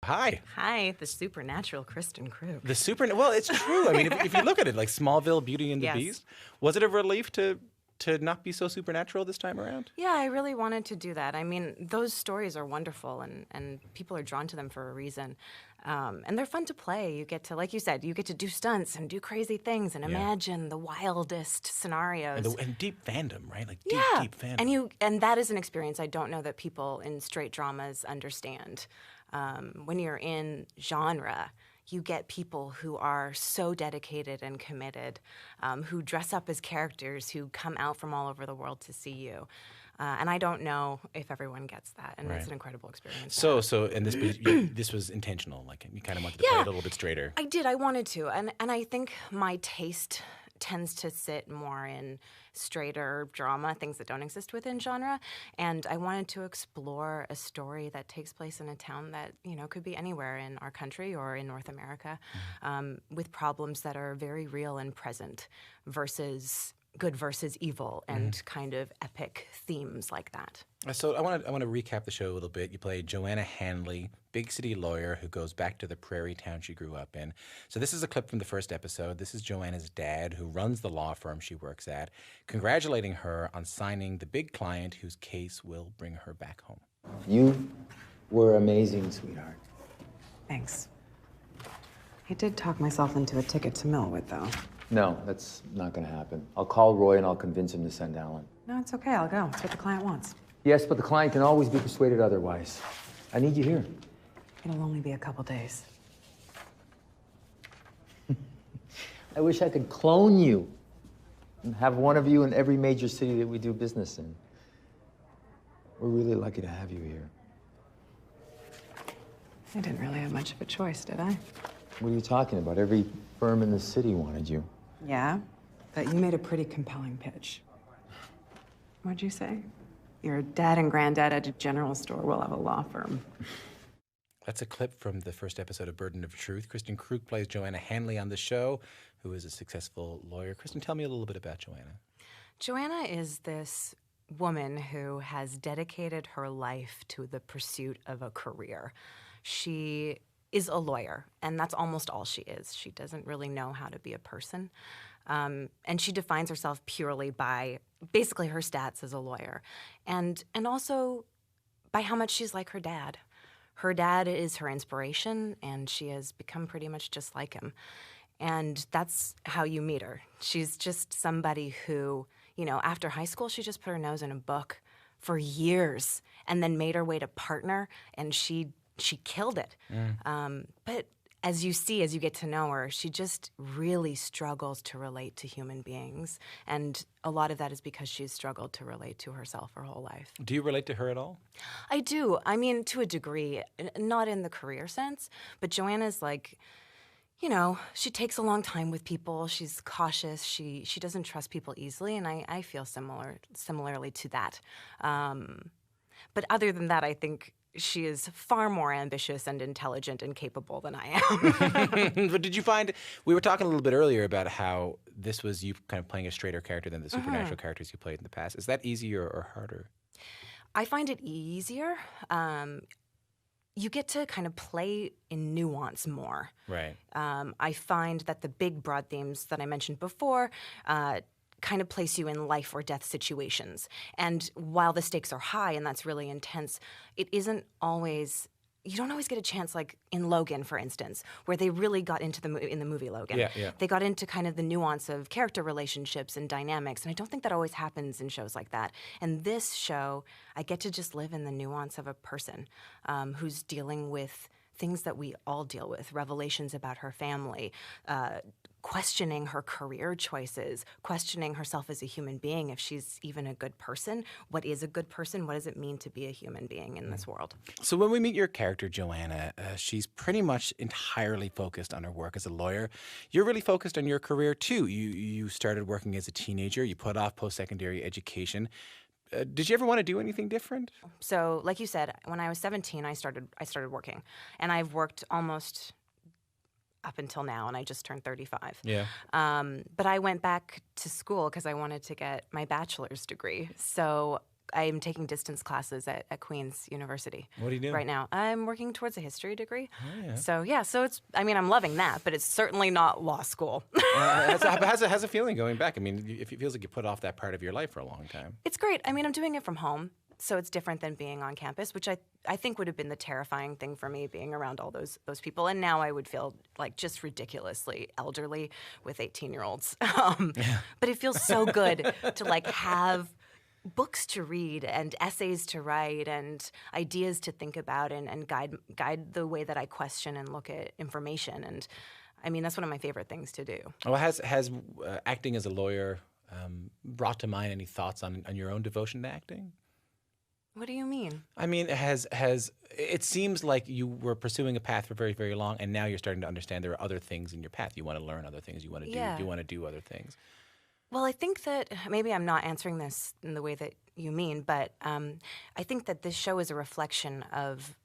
Hi. Hi, the supernatural Kristin Kreuk. Well, it's true. I mean, if you look at it, like Smallville, Beauty and the Yes. Beast, was it a relief to not be so supernatural this time around? Yeah, I really wanted to do that. I mean, those stories are wonderful, and people are drawn to them for a reason. And they're fun to play. You get to, like you said, you get to do stunts and do crazy things and imagine the wildest scenarios. And deep fandom, right? Like Yeah, deep fandom. and that is an experience I don't know that people in straight dramas understand. When you're in genre, you get people who are so dedicated and committed, who dress up as characters, who come out from all over the world to see you. And I don't know if everyone gets that, and it's an incredible experience. And this was intentional. Like you kind of wanted to play it a little bit straighter. I did. I wanted to, and I think my taste tends to sit more in straighter drama, things that don't exist within genre. And I wanted to explore a story that takes place in a town that, could be anywhere in our country or in North America, with problems that are very real and present versus good versus evil and kind of epic themes like that. So I want to recap the show a little bit. You play Joanna Hanley, big city lawyer who goes back to the prairie town she grew up in. So this is a clip from the first episode. This is Joanna's dad, who runs the law firm she works at, congratulating her on signing the big client whose case will bring her back home. You were amazing, sweetheart. Thanks. I did talk myself into a ticket to Millwood, though. No, that's not going to happen. I'll call Roy and I'll convince him to send Alan. No, it's okay. I'll go. It's what the client wants. Yes, but the client can always be persuaded otherwise. I need you here. It'll only be a couple days. I wish I could clone you and have one of you in every major city that we do business in. We're really lucky to have you here. I didn't really have much of a choice, did I? What are you talking about? Every firm in the city wanted you. Yeah, but you made a pretty compelling pitch. What'd you say? Your dad and granddad at a general store will have a law firm. That's a clip from the first episode of Burden of Truth. Kristin Kreuk plays Joanna Hanley on the show, who is a successful lawyer. Kristin, tell me a little bit about Joanna. Joanna is this woman who has dedicated her life to the pursuit of a career. She is a lawyer, and that's almost all she is. She doesn't really know how to be a person. And she defines herself purely by basically her stats as a lawyer, and also by how much she's like her dad. Her dad is her inspiration, and she has become pretty much just like him. And that's how you meet her. She's just somebody who, after high school, she just put her nose in a book for years and then made her way to partner, and she killed it. But as you get to know her, she just really struggles to relate to human beings. And a lot of that is because she's struggled to relate to herself her whole life. Do you relate to her at all? I do. I mean, to a degree, not in the career sense, but Joanna's like, she takes a long time with people. She's cautious. She doesn't trust people easily, and I feel similarly to that. But other than that, I think she is far more ambitious and intelligent and capable than I am. But did you find, we were talking a little bit earlier about how this was you kind of playing a straighter character than the supernatural characters you played in the past. Is that easier or harder? I find it easier. You get to kind of play in nuance more. Right. I find that the big broad themes that I mentioned before kind of place you in life or death situations. And while the stakes are high and that's really intense, it isn't always, you don't always get a chance, like in Logan, for instance, where they really got into in the movie Logan. Yeah. They got into kind of the nuance of character relationships and dynamics, and I don't think that always happens in shows like that. And this show, I get to just live in the nuance of a person who's dealing with things that we all deal with, revelations about her family, questioning her career choices, questioning herself as a human being, if she's even a good person. What is a good person? What does it mean to be a human being in this world? So when we meet your character, Joanna, she's pretty much entirely focused on her work as a lawyer. You're really focused on your career, too. You started working as a teenager. You put off post-secondary education. Did you ever want to do anything different? So, like you said, when I was 17, I started working, and I've worked almost up until now, and I just turned 35. Yeah. But I went back to school because I wanted to get my bachelor's degree. So I'm taking distance classes at Queen's University. What are you doing? Right now? I'm working towards a history degree. Oh, yeah. So it's, I mean, I'm loving that, but it's certainly not law school. How's it feeling going back? I mean, it feels like you put off that part of your life for a long time. It's great. I mean, I'm doing it from home, so it's different than being on campus, which I think would have been the terrifying thing for me, being around all those people. And now I would feel like just ridiculously elderly with 18-year-olds. But it feels so good to like have books to read and essays to write and ideas to think about and guide the way that I question and look at information. And I mean, that's one of my favorite things to do. Well, has acting as a lawyer brought to mind any thoughts on your own devotion to acting? What do you mean? I mean, it seems like you were pursuing a path for very, very long, and now you're starting to understand there are other things in your path. You want to learn other things. You want to do. Yeah. You want to do other things. Well, I think that maybe I'm not answering this in the way that you mean, but I think that this show is a reflection of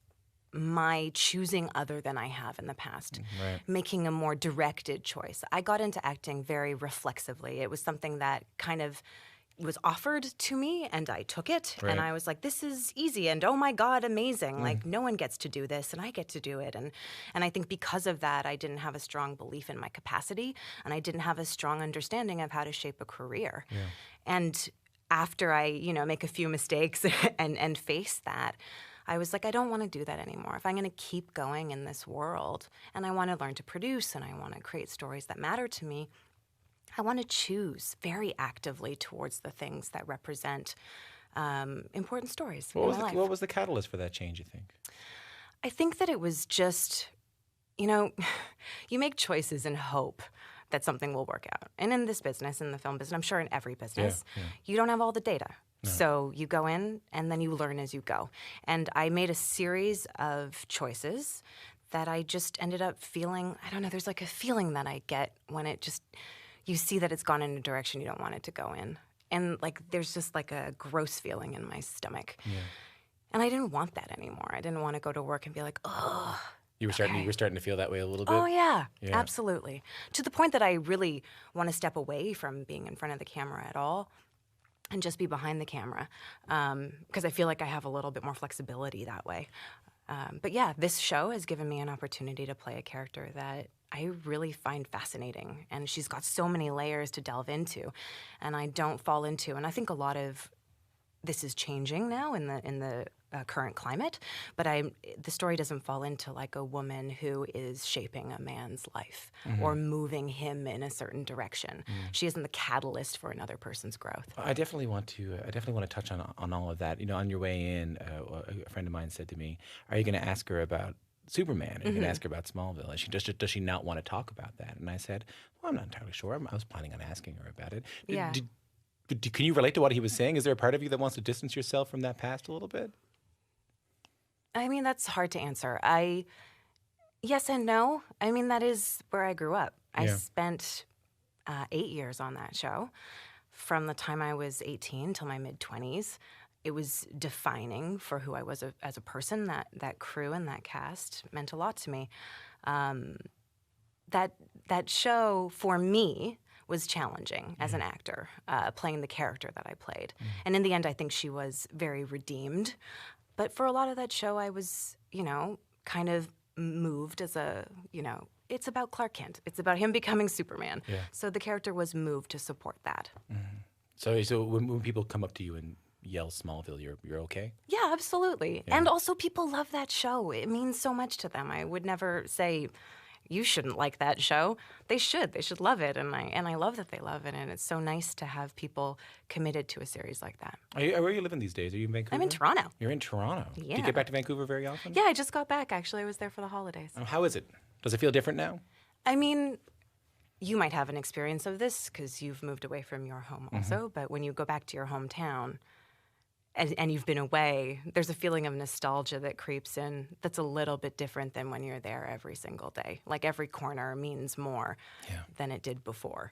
my choosing other than I have in the past, Right. making a more directed choice. I got into acting very reflexively. It was something that kind of was offered to me and I took it. Right. And I was like, this is easy and oh my God, amazing. Like no one gets to do this and I get to do it. And I think because of that, I didn't have a strong belief in my capacity and I didn't have a strong understanding of how to shape a career. Yeah. And after I, make a few mistakes and face that, I was like, I don't want to do that anymore. If I'm going to keep going in this world and I want to learn to produce and I want to create stories that matter to me, I want to choose very actively towards the things that represent important stories in my life. What was the catalyst for that change, you think? I think that it was just, you make choices and hope that something will work out. And in this business, in the film business, I'm sure in every business, you don't have all the data. No. So you go in and then you learn as you go. And I made a series of choices that I just ended up feeling, I don't know, there's like a feeling that I get when it just, you see that it's gone in a direction you don't want it to go in. And like there's just like a gross feeling in my stomach. Yeah. And I didn't want that anymore. I didn't want to go to work and be like, oh. You were starting to feel that way a little bit? Oh, yeah, absolutely. To the point that I really want to step away from being in front of the camera at all and just be behind the camera because I feel like I have a little bit more flexibility that way. But yeah, this show has given me an opportunity to play a character that I really find fascinating. And she's got so many layers to delve into. And I don't fall into, and I think a lot of this is changing now in the current climate, but the story doesn't fall into like a woman who is shaping a man's life or moving him in a certain direction. She isn't the catalyst for another person's growth. I definitely want to touch on all of that. On your way in, a friend of mine said to me, "Are you going to ask her about Superman? Are you going to ask her about Smallville? And does she not want to talk about that?" And I said, "Well, I'm not entirely sure. I was planning on asking her about it." Can you relate to what he was saying? Is there a part of you that wants to distance yourself from that past a little bit? I mean, that's hard to answer. Yes and no. I mean, that is where I grew up. I spent 8 years on that show. From the time I was 18 till my mid-20s. It was defining for who I was as a person. That crew and that cast meant a lot to me. That show, for me, was challenging as an actor, playing the character that I played. And in the end, I think she was very redeemed. But for a lot of that show, I was, kind of moved as it's about Clark Kent. It's about him becoming Superman. Yeah. So the character was moved to support that. So when people come up to you and yell Smallville, you're okay? Yeah, absolutely. Yeah. And also people love that show. It means so much to them. I would never say, you shouldn't like that show. They should. They should love it. And I love that they love it. And it's so nice to have people committed to a series like that. Where are you living these days? Are you in Vancouver? I'm in Toronto. You're in Toronto? Yeah. Do you get back to Vancouver very often? Yeah, I just got back, actually. I was there for the holidays. How is it? Does it feel different now? I mean, you might have an experience of this because you've moved away from your home also. But when you go back to your hometown, and you've been away, there's a feeling of nostalgia that creeps in that's a little bit different than when you're there every single day. Like every corner means more than it did before.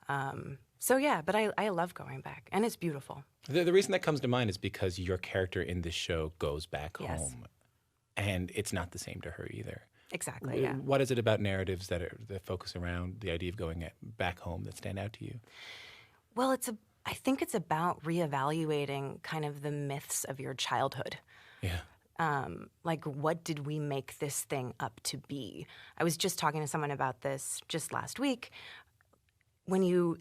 But I love going back, and it's beautiful. The reason that comes to mind is because your character in this show goes back home, and it's not the same to her either. Exactly, yeah. What is it about narratives that focus around the idea of going back home that stand out to you? Well, it's I think it's about reevaluating kind of the myths of your childhood. Yeah. Like, what did we make this thing up to be? I was just talking to someone about this just last week. When you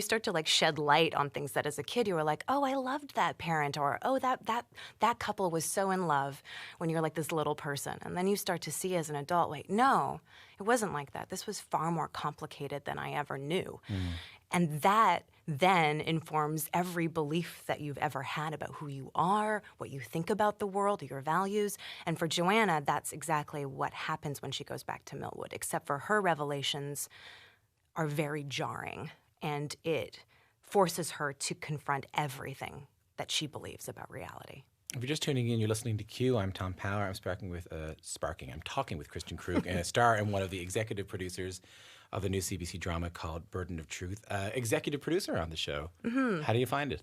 start to like shed light on things that as a kid you were like, oh, I loved that parent, or oh, that couple was so in love when you're like this little person, and then you start to see as an adult, wait, no, it wasn't like that. This was far more complicated than I ever knew, and that then informs every belief that you've ever had about who you are, what you think about the world, your values. And for Joanna, that's exactly what happens when she goes back to Millwood, except for her revelations are very jarring, and it forces her to confront everything that she believes about reality. If you're just tuning in, you're listening to Q. I'm Tom Power. I'm talking with Kristin Kreuk, and a star and one of the executive producers of the new CBC drama called Burden of Truth. Executive producer on the show. Mm-hmm. How do you find it?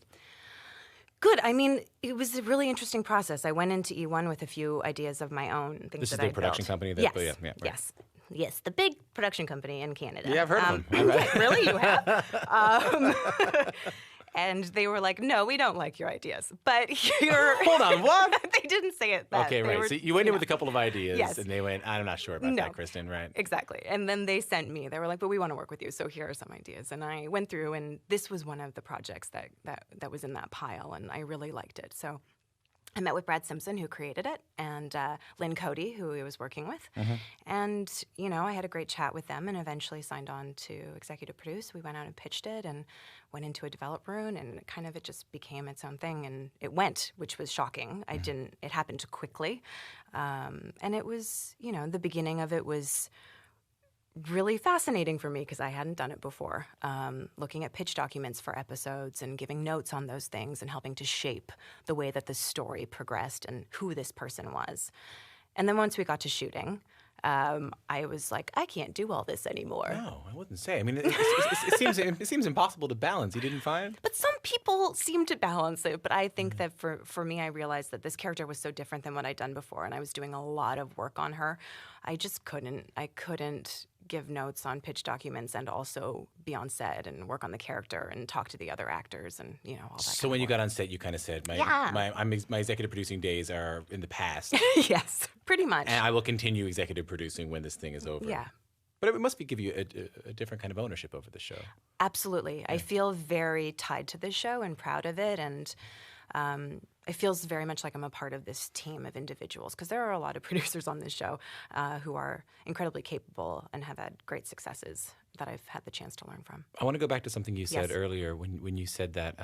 Good. I mean, it was a really interesting process. I went into E1 with a few ideas of my own, things This that is I the production built. company? That, Yes. Yeah, right. Yes. Yes, the big production company in Canada. Yeah, I've heard of them. Okay, really? You have? And they were like, no, we don't like your ideas. But you're... Hold on, what? They didn't say it that. Okay, They right. were, So you went in with a couple of ideas, Yes. and they went, I'm not sure about that, Kristin, right? Exactly. And then they sent me. They were like, but we want to work with you, so here are some ideas. And I went through, and this was one of the projects that was in that pile, and I really liked it. So I met with Brad Simpson, who created it, and Lynn Cody, who he was working with. And, you know, I had a great chat with them and eventually signed on to executive produce. We went out and pitched it and went into a develop room, and it just became its own thing. And it went, which was shocking. It happened quickly. And it was, you know, the beginning of it was really fascinating for me because I hadn't done it before, looking at pitch documents for episodes and giving notes on those things and helping to shape the way that the story progressed and who this person was. And then once we got to shooting, I was like, I can't do all this anymore. No, I wouldn't say. I mean, it seems impossible to balance. You didn't find? But some people seem to balance it. But I think that for me, I realized that this character was so different than what I'd done before, and I was doing a lot of work on her. I just couldn't. I couldn't give notes on pitch documents and also be on set and work on the character and talk to the other actors and, you know, all that. So when you got on set, you kind of said, my executive producing days are in the past. Yes, pretty much. And I will continue executive producing when this thing is over. Yeah. But it must give you a different kind of ownership over the show. Absolutely. Yeah. I feel very tied to this show and proud of it. And it feels very much like I'm a part of this team of individuals, because there are a lot of producers on this show who are incredibly capable and have had great successes that I've had the chance to learn from. I want to go back to something you said earlier when you said that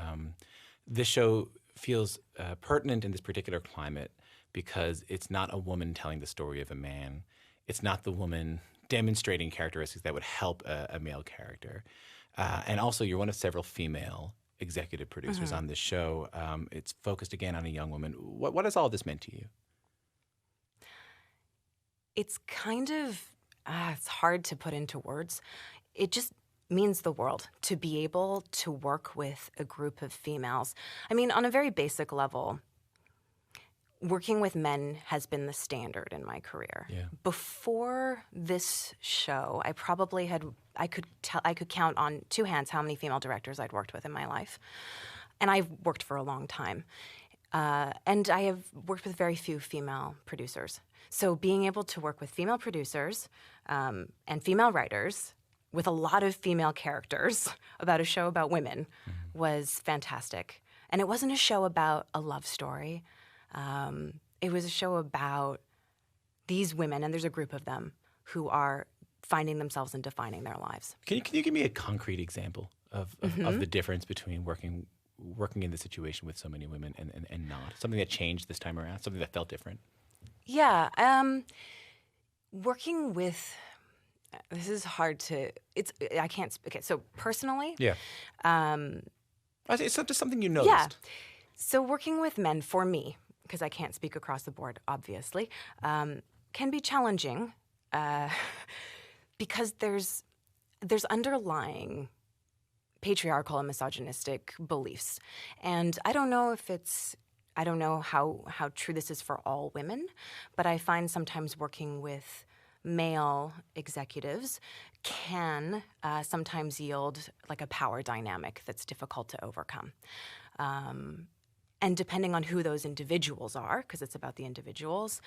this show feels pertinent in this particular climate because it's not a woman telling the story of a man. It's not the woman demonstrating characteristics that would help a male character. And also, you're one of several female executive producers on this show. It's focused again on a young woman. What has all this meant to you? It's kind of, it's hard to put into words. It just means the world to be able to work with a group of females. I mean, on a very basic level, working with men has been the standard in my career. Yeah. Before this show, I probably had, I could count on two hands how many female directors I'd worked with in my life. And I've worked for a long time. And I have worked with very few female producers. So being able to work with female producers and female writers with a lot of female characters about a show about women was fantastic. And it wasn't a show about a love story. It was a show about these women, and there's a group of them, who are finding themselves and defining their lives. Can you give me a concrete example of the difference between working in the situation with so many women and not? Something that changed this time around? Something that felt different? Yeah. Working with... This is hard to... I can't... Okay, so personally... Yeah. It's just something you noticed. Yeah. So working with men, for me, because I can't speak across the board, obviously, can be challenging because there's underlying patriarchal and misogynistic beliefs. And I don't know how true this is for all women, but I find sometimes working with male executives can sometimes yield like a power dynamic that's difficult to overcome. And depending on who those individuals are, because it's about the individuals,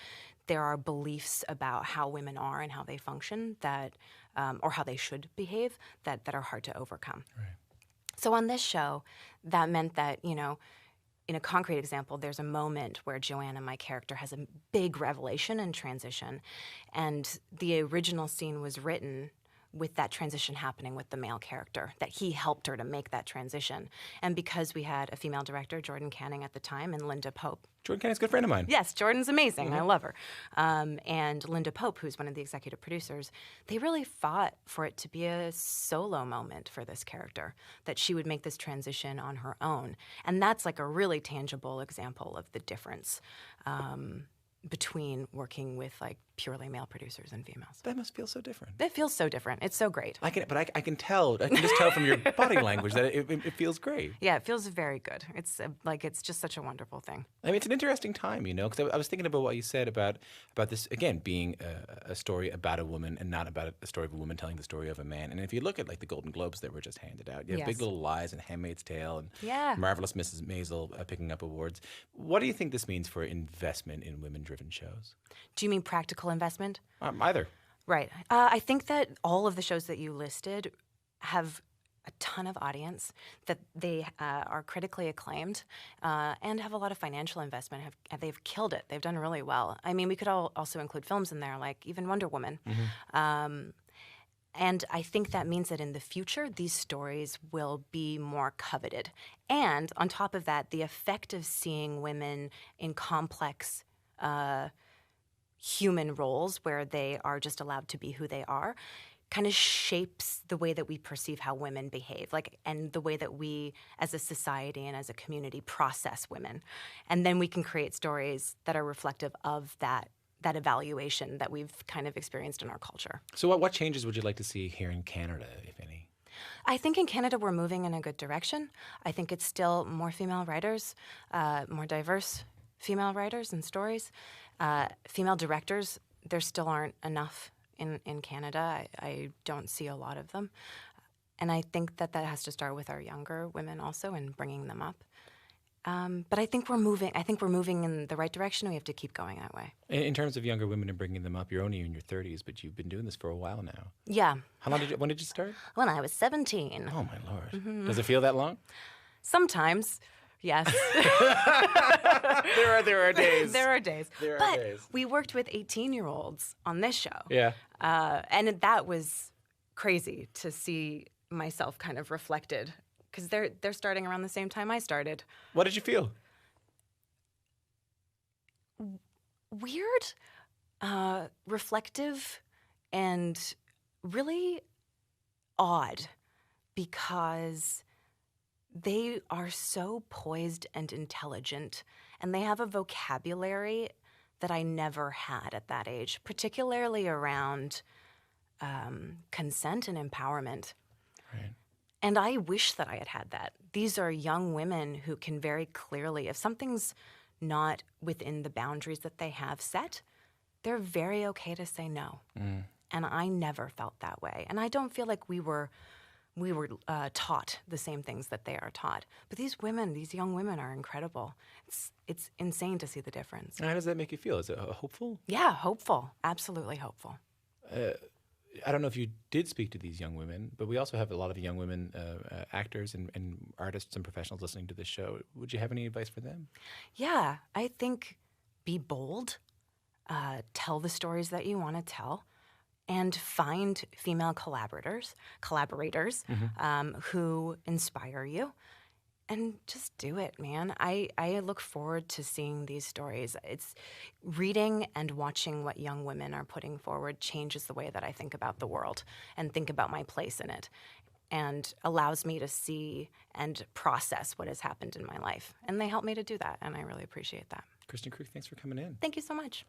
there are beliefs about how women are and how they function that, or how they should behave that are hard to overcome. Right. So on this show, that meant that, you know, in a concrete example, there's a moment where Joanna, my character, has a big revelation and transition. And the original scene was written with that transition happening with the male character, that he helped her to make that transition. And because we had a female director, Jordan Canning at the time, and Linda Pope. Jordan Canning's a good friend of mine. Yes, Jordan's amazing. I love her. And Linda Pope, who's one of the executive producers, they really fought for it to be a solo moment for this character, that she would make this transition on her own. And that's like a really tangible example of the difference between working with like purely male producers and females. That must feel so different. It feels so different. It's so great. I can just tell from your body language that it feels great. Yeah, it feels very good. It's it's just such a wonderful thing. I mean, it's an interesting time, you know, because I was thinking about what you said about this, again, being a story about a woman and not about a story of a woman telling the story of a man. And if you look at, like, the Golden Globes that were just handed out, you have Big Little Lies and Handmaid's Tale and Marvelous Mrs. Maisel picking up awards. What do you think this means for investment in women-driven shows? Do you mean practical investment? Either. Right. I think that all of the shows that you listed have a ton of audience, that they are critically acclaimed and have a lot of financial investment. They've killed it. They've done really well. I mean, we could also include films in there, like even Wonder Woman. And I think that means that in the future, these stories will be more coveted. And on top of that, the effect of seeing women in complex human roles where they are just allowed to be who they are kind of shapes the way that we perceive how women behave, and the way that we as a society and as a community process women. And then we can create stories that are reflective of that evaluation that we've kind of experienced in our culture. So what changes would you like to see here in Canada, if any? I think in Canada we're moving in a good direction. I think it's still more female writers, more diverse female writers and stories. Female directors, there still aren't enough in Canada. I don't see a lot of them. And I think that has to start with our younger women also and bringing them up. But I think we're moving. I think we're moving in the right direction. We have to keep going that way. In terms of younger women and bringing them up, you're only in your 30s, but you've been doing this for a while now. Yeah. When did you start? When I was 17. Oh, my Lord. Does it feel that long? Sometimes. Yes. There are days. There are days. There are but days. we worked with 18-year-olds on this show. Yeah. And that was crazy to see myself kind of reflected, because they're starting around the same time I started. What did you feel? Weird, reflective, and really odd, because they are so poised and intelligent, and they have a vocabulary that I never had at that age, particularly around consent and empowerment. Right. And I wish that I had had that. These are young women who can very clearly, if something's not within the boundaries that they have set, they're very okay to say no. And I never felt that way. And I don't feel like we were taught the same things that they are taught. But these young women are incredible. It's insane to see the difference. And how does that make you feel? Is it hopeful? Yeah, hopeful. Absolutely hopeful. I don't know if you did speak to these young women, but we also have a lot of young women actors and artists and professionals listening to this show. Would you have any advice for them? Yeah, I think be bold, tell the stories that you want to tell, and find female collaborators who inspire you. And just do it, man. I look forward to seeing these stories. It's reading and watching what young women are putting forward changes the way that I think about the world and think about my place in it, and allows me to see and process what has happened in my life. And they help me to do that, and I really appreciate that. Kristin Kreuk, thanks for coming in. Thank you so much.